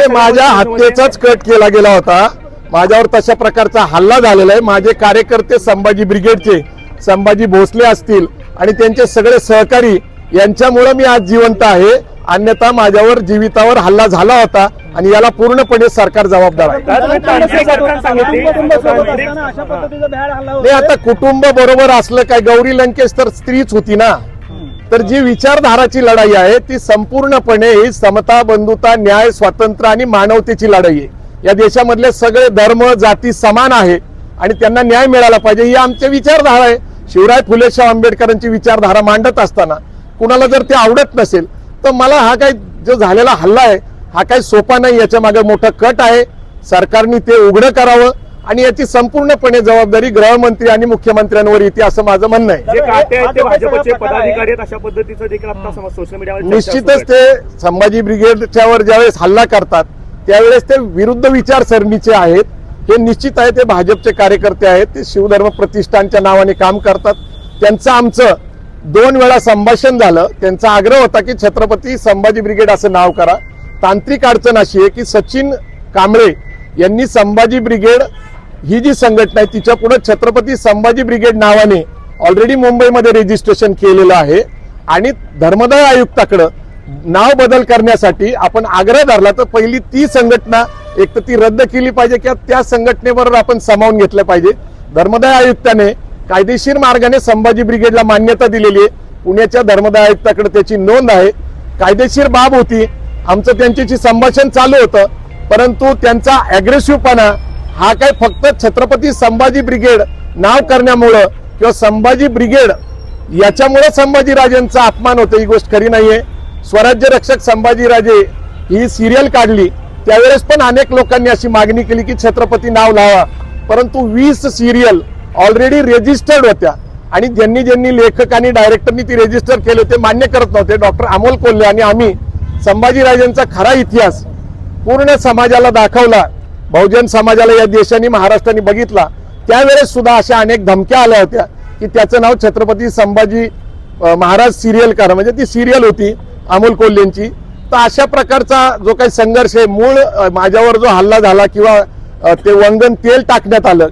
म्हणजे माझ्या हत्येचाच कट केला गेला होता, माझ्यावर तशा प्रकारचा हल्ला झालेला आहे। माझे कार्यकर्ते संभाजी ब्रिगेडचे संभाजी भोसले असतील आणि त्यांचे सगळे सहकारी यांच्यामुळे मी आज जिवंत आहे, अन्यथा माझ्यावर जीवितावर हल्ला झाला होता आणि याला पूर्णपणे सरकार जबाबदार आहे। नाही, आता कुटुंब बरोबर असलं काय, गौरी लंकेश तर स्त्रीच होती ना, तर जी विचारधाराची लढाई आहे ती संपूर्णपणे ही समता, बंधुता, न्याय, स्वातंत्र्य आणि मानवतेची लढाई आहे। या देशामधले सगळे धर्म जाती समान आहे आणि त्यांना न्याय मिळाला पाहिजे, ही आमची विचारधारा आहे। शिवराय फुले शाह आंबेडकरांची विचारधारा मांडत असताना कुणाला जर ते आवडत नसेल तर मला हा काही जो झालेला हल्ला आहे हा काही सोपा नाही, याच्या मागे मोठा कट आहे। सरकारने ते उघडं करावं आणि याची संपूर्णपणे जबाबदारी गृहमंत्री आणि मुख्यमंत्र्यांवर येते असं माझं म्हणणं आहे। भाजपचे पदाधिकारी अशा पद्धतीचं देखील आता सोशल मीडियावर निश्चितच ते संभाजी ब्रिगेडच्यावर ज्यावेळेस हल्ला करतात त्यावेळेस ते विरुद्ध विचारसरणीचे आहेत, हे निश्चित आहे। ते भाजपचे कार्यकर्ते आहेत, ते शिवधर्म प्रतिष्ठानच्या नावाने काम करतात। त्यांचं आमचं 2 वेळा संभाषण झालं, त्यांचा आग्रह होता की छत्रपती संभाजी ब्रिगेड असं नाव करा। तांत्रिक अडचण अशी आहे की सचिन कांबळे यांनी संभाजी ब्रिगेड ही जी संघटना आहे तिच्या पुढे छत्रपती संभाजी ब्रिगेड नावाने ऑलरेडी मुंबईमध्ये रजिस्ट्रेशन केलेलं आहे आणि धर्मदाय आयुक्ताकडे नाव बदल करण्यासाठी आपण आग्रह धरला तर पहिली ती संघटना एक तर ती रद्द केली पाहिजे किंवा त्या संघटनेबरोबर आपण सामावून घेतलं पाहिजे। धर्मदाय आयुक्ताने कायदेशीर मार्गाने संभाजी ब्रिगेडला मान्यता दिलेली आहे, पुण्याच्या धर्मदाय आयुक्ताकडे त्याची नोंद आहे, कायदेशीर बाब होती। आमचं त्यांच्याशी संभाषण चालू होतं, परंतु त्यांचा अग्रेसिव्हपणा हा काय फक्त छत्रपती संभाजी ब्रिगेड नाव करण्यामुळं किंवा संभाजी ब्रिगेड याच्यामुळे संभाजीराजेंचा अपमान होतो ही गोष्ट खरी नाहीये। स्वराज्य रक्षक संभाजीराजे ही सिरियल काढली त्यावेळेस पण अनेक लोकांनी अशी मागणी केली की छत्रपती नाव लावा, परंतु 20 सिरियल ऑलरेडी रजिस्टर्ड होत्या आणि ज्यांनी लेखक आणि डायरेक्टरनी ती रजिस्टर केले ते मान्य करत नव्हते। डॉक्टर अमोल कोल्हे आणि आम्ही संभाजीराजेंचा खरा इतिहास पूर्ण समाजाला दाखवला, बहुजन समाजाला या देशाने महाराष्ट्राने बघितला। त्यावेळेस सुद्धा अशा अनेक धमक्या आल्या होत्या की त्याचं नाव छत्रपती संभाजी महाराज सिरियल करा, म्हणजे ती सिरियल होती अमोल कोल्हेंची। तर अशा प्रकारचा जो काही संघर्ष आहे, मूळ माझ्यावर जो हल्ला झाला किंवा ते वंगण तेल टाकण्यात आलं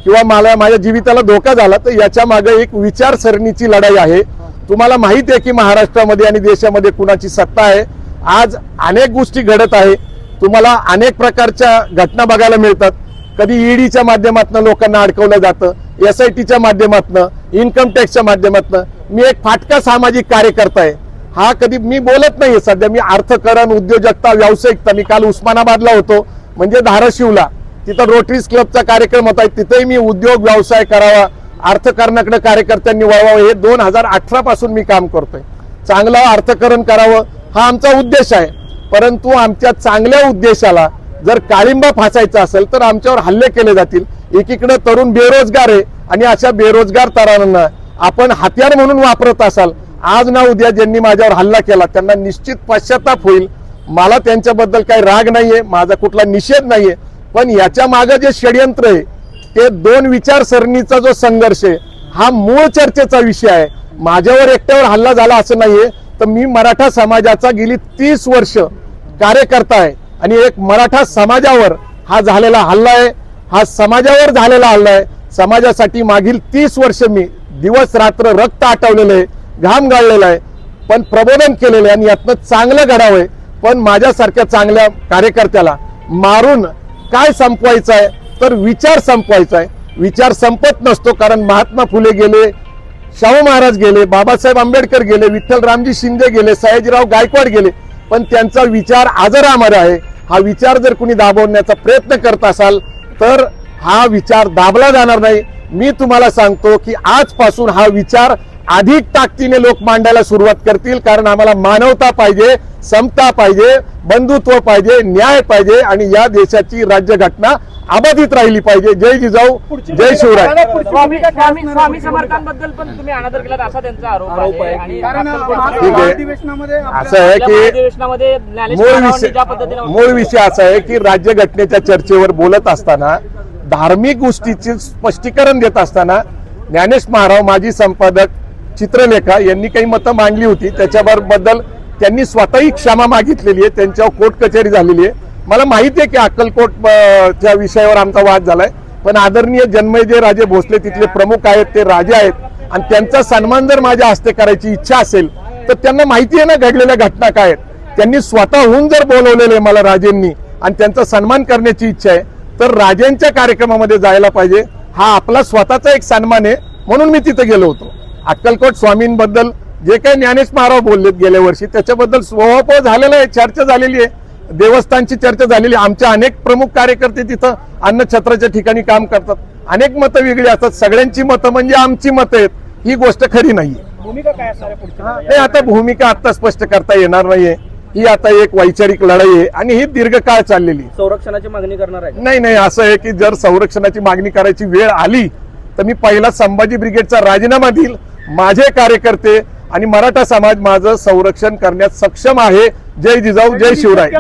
किंवा माझ्या जीविताला धोका झाला, तर याच्या मागे एक विचारसरणीची लढाई आहे। तुम्हाला माहिती आहे की महाराष्ट्रामध्ये आणि देशामध्ये कुणाची सत्ता आहे। आज अनेक गोष्टी घडत आहे, तुम्हाला अनेक प्रकारच्या घटना बघायला मिळतात। कधी ईडीच्या माध्यमातून लोकांना अडकवलं जातं, SITच्या माध्यमातून, इन्कम टॅक्सच्या माध्यमातून। मी एक फाटका सामाजिक कार्यकर्ता आहे, हा कधी मी बोलत नाहीये सध्या, मी अर्थकारण, उद्योजकता, व्यावसायिकता। मी काल उस्मानाबादला होतो, म्हणजे धाराशिवला, तिथं रोटरीज क्लबचा कार्यक्रम होता, तिथेही मी उद्योग व्यवसाय करावा, अर्थकारणाकडे कार्यकर्त्यांनी वळवावं, हे 2018 पासून मी काम करतोय। चांगलं अर्थकारण करावं हा आमचा उद्देश आहे, परंतु आमच्या चांगल्या उद्देशाला जर काळिंबा फासायचा असेल तर आमच्यावर हल्ले केले जातील। एकीकडे तरुण बेरोजगार आहे आणि अशा बेरोजगार तरुणांना आपण हत्यार म्हणून वापरत असाल, आज ना उद्या ज्यांनी माझ्यावर हल्ला केला त्यांना निश्चित पश्चाताप होईल। मला त्यांच्याबद्दल काही राग नाहीये, माझा कुठला निषेध नाहीये, पण याच्या मागे जे षडयंत्र आहे ते 2 विचारसरणीचा जो संघर्ष आहे हा मूळ चर्चेचा विषय आहे। माझ्यावर एकट्यावर हल्ला झाला असं नाहीये, तर मी मराठा समाजाचा गेली 30 वर्ष कार्यकर्ता आहे आणि एक मराठा समाजावर हा झालेला हल्ला आहे, हा समाजावर झालेला हल्ला आहे। समाजासाठी मागील 30 वर्ष मी दिवस रात्र रक्त आटवलेलं आहे, घाम गाळलेला आहे, पण प्रबोधन केलेलं आहे आणि यातनं चांगलं घडावंय। पण माझ्यासारख्या चांगल्या कार्यकर्त्याला मारून काय संपवायचं आहे, तर विचार संपवायचा आहे। विचार संपत नसतो, कारण महात्मा फुले गेले, शाहू महाराज गेले, बाबासाहेब आंबेडकर गेले, विठ्ठल रामजी शिंदे गेले, सयाजीराव गायकवाड गेले, पण त्यांचा विचार अजरामर आहे। हा विचार जर कुणी दाबवण्याचा प्रयत्न करत असाल तर हा विचार दाबला जाणार नाही। मी तुम्हाला सांगतो की आजपासून हा विचार अधिक ताकदीने लोक मांडायला सुरुवात करतील, कारण आम्हाला मानवता पाहिजे, समता पाहिजे, बंधुत्व पाहिजे, न्याय पाहिजे आणि या देशाची राज्यघटना अबाधित राहिली पाहिजे। जय जिजाऊ, जय शिवराय। स्वामी समर्थांबद्दल पण तुम्ही अनादर केलात असा त्यांचा आरोप आहे। ठीक आहे, असं आहे की मूळ विषय असा आहे की राज्यघटनेच्या चर्चेवर बोलत असताना, धार्मिक गोष्टीचे स्पष्टीकरण देत असताना ज्ञानेश महाराव माजी संपादक चित्रलेखा यांनी काही मतं मांडली होती, त्याच्याबद्दल त्यांनी स्वतःही क्षमा मागितलेली आहे, त्यांच्यावर कोर्ट कचेरी झालेली आहे। मला माहिती आहे की अक्कलकोट च्या विषयावर आमचा वाद झालाय, पण आदरणीय जन्मेजय राजे भोसले तिथले प्रमुख आहेत, ते राजे आहेत आणि त्यांचा सन्मान जर माझ्या हस्ते करायची इच्छा असेल तर त्यांना माहिती आहे ना घडलेल्या घटना काय आहेत. त्यांनी स्वतःहून जर बोलवलेले मला राजेंनी आणि त्यांचा सन्मान करण्याची इच्छा आहे तर राजेंच्या कार्यक्रमामध्ये जायला पाहिजे. हा आपला स्वतःचा एक सन्मान आहे, म्हणून मी तिथे गेलो होतो. अक्कलकोट स्वामींबद्दल जे काही ज्ञानेश महाराज बोललेत गेल्या वर्षी त्याच्याबद्दल स्वभाव झालेला आहे, चर्चा झालेली आहे, देवस्थानची चर्चा झालेली आहे. आमचे अनेक प्रमुख कार्यकर्ते तिथं अन्नछत्राच्या ठिकाणी काम करतात. अनेक मतं वेगळी असतात, सगळ्यांची मतं म्हणजे आमची मतं आहेत, ही गोष्ट खरी नाहीये. भूमिका काय असणार आहे पुढची? नाही, आता भूमिका आता स्पष्ट करता येणार नाहीये. ही आता एक वैचारिक लढाई आहे आणि ही दीर्घकाळ चाललेली. संरक्षणाची मागणी करणार आहे? नाही, असं आहे की जर संरक्षणाची मागणी करायची वेळ आली तर मी पहिला संभाजी ब्रिगेडचा राजीनामा देईल. माझे कार्यकर्ते आणि मराठा समाज माझं संरक्षण करण्यास सक्षम आहे. जय जिजाऊ, जय शिवराय.